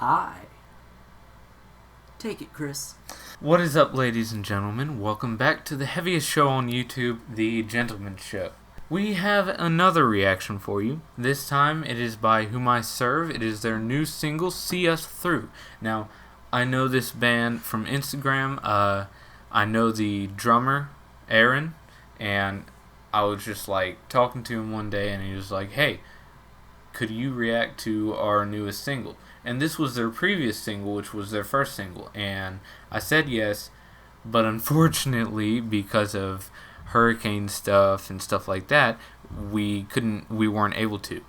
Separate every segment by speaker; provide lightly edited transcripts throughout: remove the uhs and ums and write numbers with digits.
Speaker 1: Hi. Take it, Chris.
Speaker 2: What is up, ladies and gentlemen? Welcome back to the heaviest show on YouTube, The Gentleman Show. We have another reaction for you. This time it is by Whom I Serve. It is their new single, See Us Through. Now, I know this band from Instagram. I know the drummer, Aaron, and I was just like talking to him one day and he was like, hey, could you react to our newest single? And this was their previous single, which was their first single. And I said yes, but unfortunately, because of hurricane stuff and stuff like that, we weren't able to.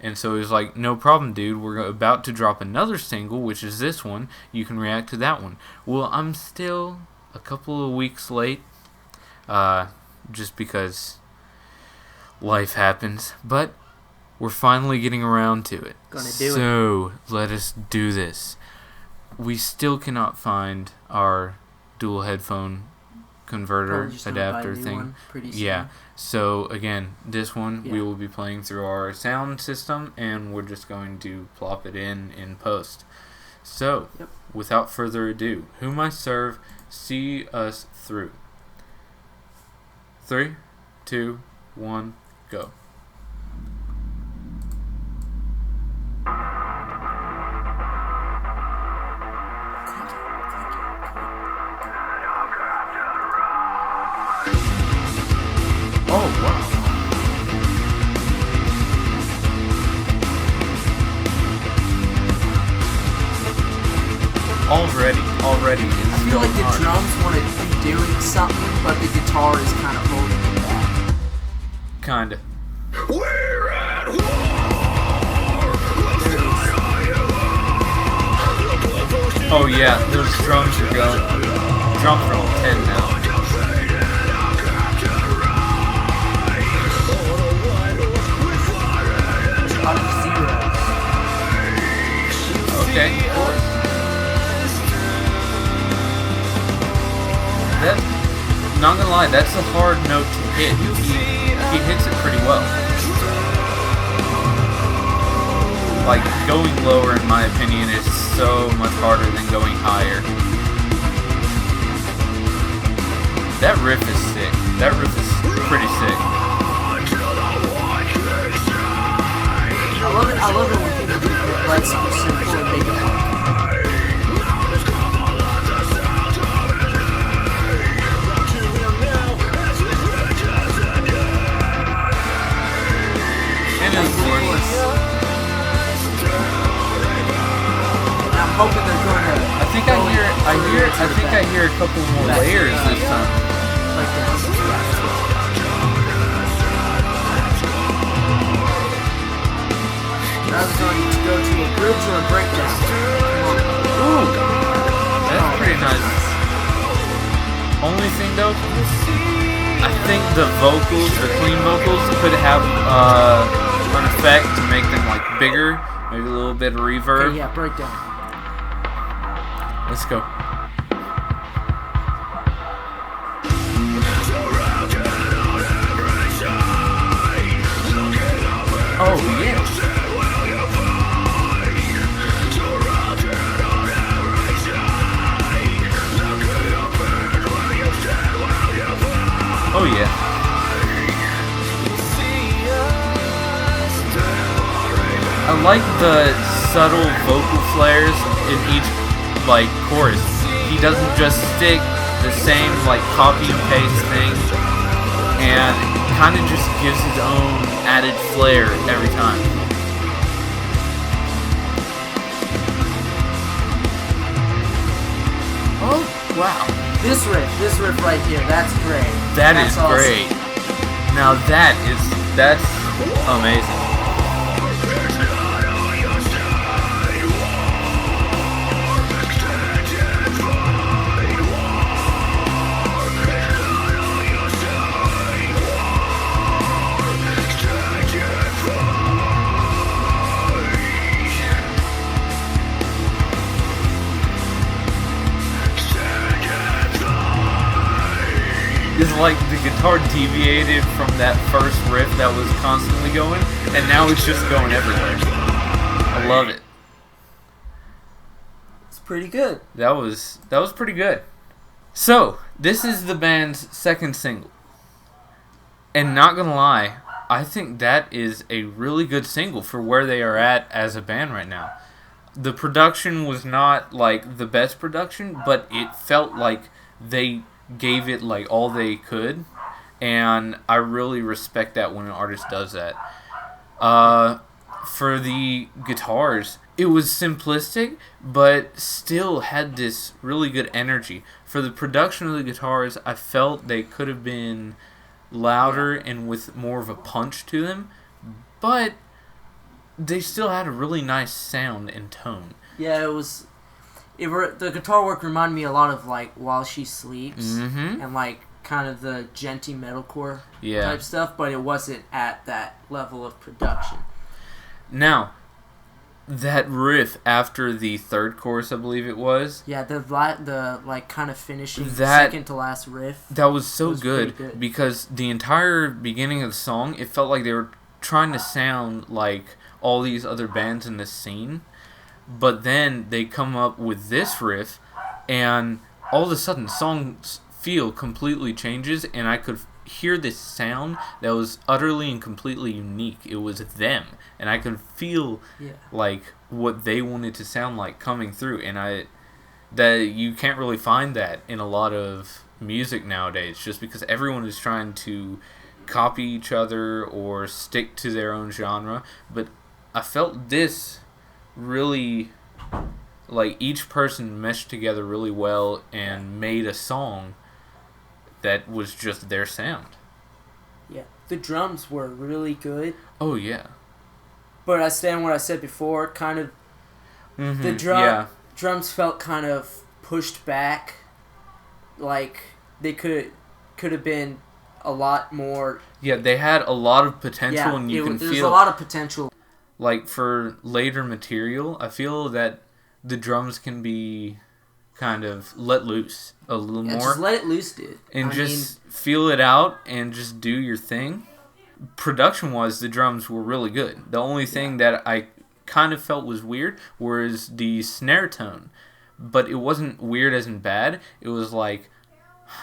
Speaker 2: And so it was like, no problem, dude. We're about to drop another single, which is this one. You can react to that one. Well, I'm still a couple of weeks late, just because life happens. But we're finally getting around to it. So let us do this. We still cannot find our dual headphone converter adapter thing. Yeah. So again, this one we will be playing through our sound system, and we're just going to plop it in post. So, without further ado, Whom I Serve, See Us Through. 3, 2, 1, go. Oh, wow. Already.
Speaker 1: I feel like the drums want to be doing something, but the guitar is kind of holding it back.
Speaker 2: Kinda.
Speaker 3: We're at war.
Speaker 2: Oh yeah, those drums are going. Drums are on 10 now. Okay, of course. That, not gonna lie, that's a hard note to hit. He hits it pretty well. Like, going lower, in my opinion, is so much harder than going higher. That riff is sick. That riff is pretty sick.
Speaker 1: I love it when people do like something simple and make it work.
Speaker 2: And of course,
Speaker 1: I'm hoping they're going to.
Speaker 2: I think I hear a couple more layers this time.
Speaker 1: Like that. I was going to go to a bridge or a breakdown.
Speaker 2: Ooh, that's pretty nice. Only thing though, I think the vocals, the clean vocals, could have an effect to make them like bigger, maybe a little bit of reverb.
Speaker 1: Okay, yeah, breakdown.
Speaker 2: Let's go. Oh yeah. Oh yeah. I like the subtle vocal flares in each like chorus. He doesn't just stick the same like copy and paste thing, and kind of just gives his own added flair every time. Oh wow.
Speaker 1: This riff right here, that's great.
Speaker 2: That's awesome. Great. Now that's amazing. It's like the guitar deviated from that first riff that was constantly going, and now it's just going everywhere. I love it.
Speaker 1: pretty good.
Speaker 2: That was pretty good. So, this is the band's second single. And not gonna lie, I think that is a really good single for where they are at as a band right now. The production was not like the best production, but it felt like they gave it like all they could, and I really respect that when an artist does that. For the guitars, it was simplistic, but still had this really good energy. For the production of the guitars, I felt they could have been louder and with more of a punch to them, but they still had a really nice sound and tone.
Speaker 1: Yeah, the guitar work reminded me a lot of like While She Sleeps and like kind of the genty metalcore type stuff, but it wasn't at that level of production.
Speaker 2: Now, that riff after the third chorus, I believe it was.
Speaker 1: Yeah, the like kind of finishing second to last riff.
Speaker 2: That was so good because the entire beginning of the song, it felt like they were trying to sound like all these other bands in this scene, but then they come up with this riff, and all of a sudden, the song's feel completely changes, and I could hear this sound that was utterly and completely unique. It was them, and I could feel like what they wanted to sound like coming through, and that you can't really find that in a lot of music nowadays, just because everyone is trying to copy each other or stick to their own genre. But I felt this really, like, each person meshed together really well and made a song that was just their sound.
Speaker 1: Yeah, the drums were really good.
Speaker 2: Oh, yeah.
Speaker 1: But I stand what I said before, kind of, the drums felt kind of pushed back. Like, they could have been a lot more.
Speaker 2: Yeah, they had a lot of potential, and you can feel...
Speaker 1: There's a lot of potential.
Speaker 2: Like, for later material, I feel that the drums can be kind of let loose a little more.
Speaker 1: Just let it loose, dude.
Speaker 2: And feel it out and just do your thing. Production-wise, the drums were really good. The only thing that I kind of felt was weird was the snare tone. But it wasn't weird as in bad. It was like,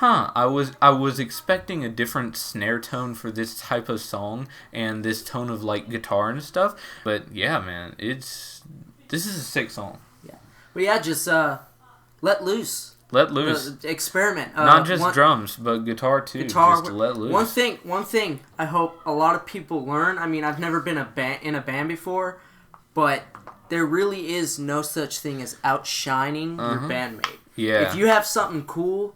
Speaker 2: I was expecting a different snare tone for this type of song and this tone of like guitar and stuff. But yeah, man, this is a sick song.
Speaker 1: Yeah. But yeah, just let loose.
Speaker 2: Let loose.
Speaker 1: Experiment.
Speaker 2: Not just drums, but guitar too. Just to let loose.
Speaker 1: One thing I hope a lot of people learn. I mean, I've never been in a band before, but there really is no such thing as outshining your bandmate.
Speaker 2: Yeah.
Speaker 1: If you have something cool,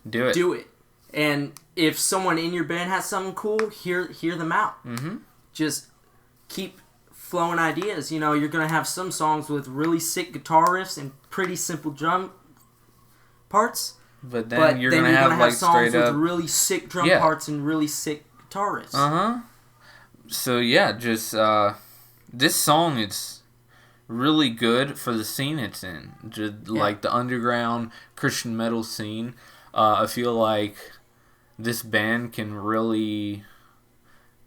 Speaker 2: do it.
Speaker 1: And if someone in your band has something cool, hear them out. Mm-hmm. Just keep flowing ideas. You know, you're gonna have some songs with really sick guitar riffs and pretty simple drum parts.
Speaker 2: But then you're gonna have like
Speaker 1: songs
Speaker 2: straight up
Speaker 1: with really sick drum parts and really sick guitar riffs.
Speaker 2: So yeah, just this song is really good for the scene it's in. Just like the underground Christian metal scene. I feel like this band can really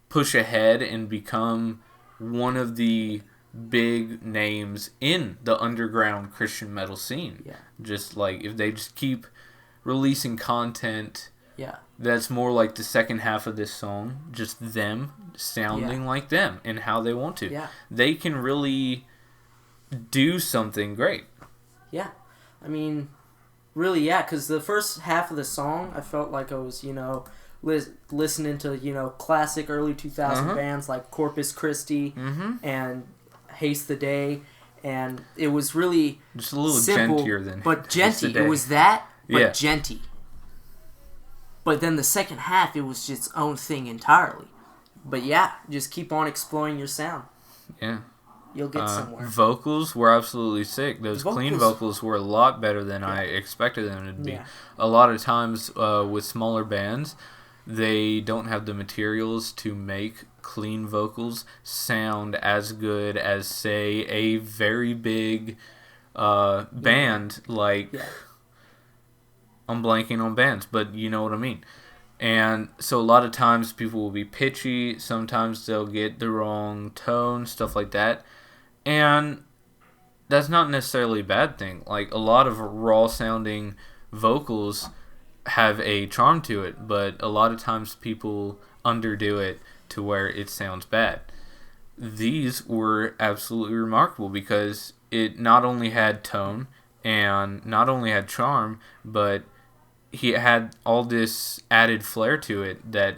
Speaker 2: push ahead and become one of the big names in the underground Christian metal scene. Yeah. Just like if they just keep releasing content that's more like the second half of this song, just them sounding like them and how they want to. Yeah. They can really do something great. Yeah.
Speaker 1: I mean, really, because the first half of the song, I felt like I was, listening to, classic early 2000 bands like Corpus Christi and Haste the Day, and it was really
Speaker 2: just a little
Speaker 1: simple,
Speaker 2: gentier than
Speaker 1: but genty. It was that, but genty. But then the second half, it was just its own thing entirely. But just keep on exploring your sound.
Speaker 2: Yeah.
Speaker 1: You'll get somewhere.
Speaker 2: Vocals were absolutely sick. Those clean vocals were a lot better than I expected them to be. A lot of times with smaller bands, they don't have the materials to make clean vocals sound as good as, say, a very big band like... I'm blanking on bands, but you know what I mean. And so a lot of times people will be pitchy. Sometimes they'll get the wrong tone, stuff like that. And that's not necessarily a bad thing. Like, a lot of raw sounding vocals have a charm to it, but a lot of times people underdo it to where it sounds bad. These were absolutely remarkable because it not only had tone and not only had charm, but he had all this added flair to it that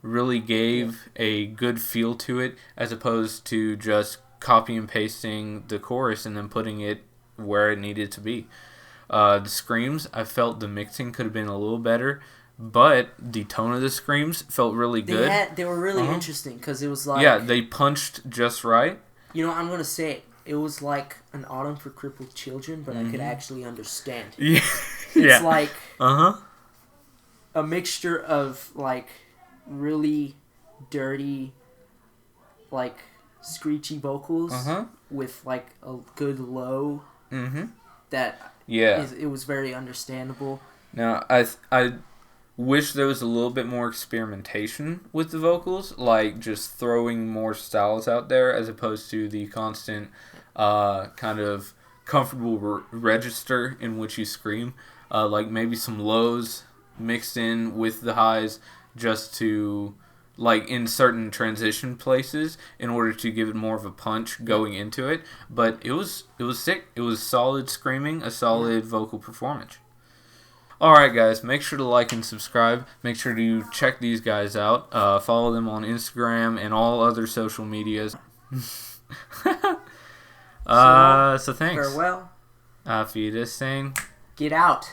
Speaker 2: really gave a good feel to it, as opposed to just copy and pasting the chorus and then putting it where it needed to be. The screams, I felt the mixing could have been a little better, but the tone of the screams felt really good.
Speaker 1: They were really interesting because it was like...
Speaker 2: Yeah, they punched just right.
Speaker 1: You know, I'm going to say it. It was like an Autumn for Crippled Children, but I could actually understand.
Speaker 2: Yeah.
Speaker 1: It's like
Speaker 2: Uh-huh.
Speaker 1: a mixture of, like, really dirty, like, screechy vocals with, like, a good low that it was very understandable.
Speaker 2: Now, I wish there was a little bit more experimentation with the vocals, like just throwing more styles out there as opposed to the constant kind of comfortable register in which you scream. Like maybe some lows mixed in with the highs just to, like, in certain transition places in order to give it more of a punch going into it. But it was sick. It was solid screaming, a solid vocal performance. Alright guys, make sure to like and subscribe. Make sure to check these guys out. Follow them on Instagram and all other social medias. So thanks.
Speaker 1: Farewell.
Speaker 2: Auf Wiedersehen.
Speaker 1: Get out.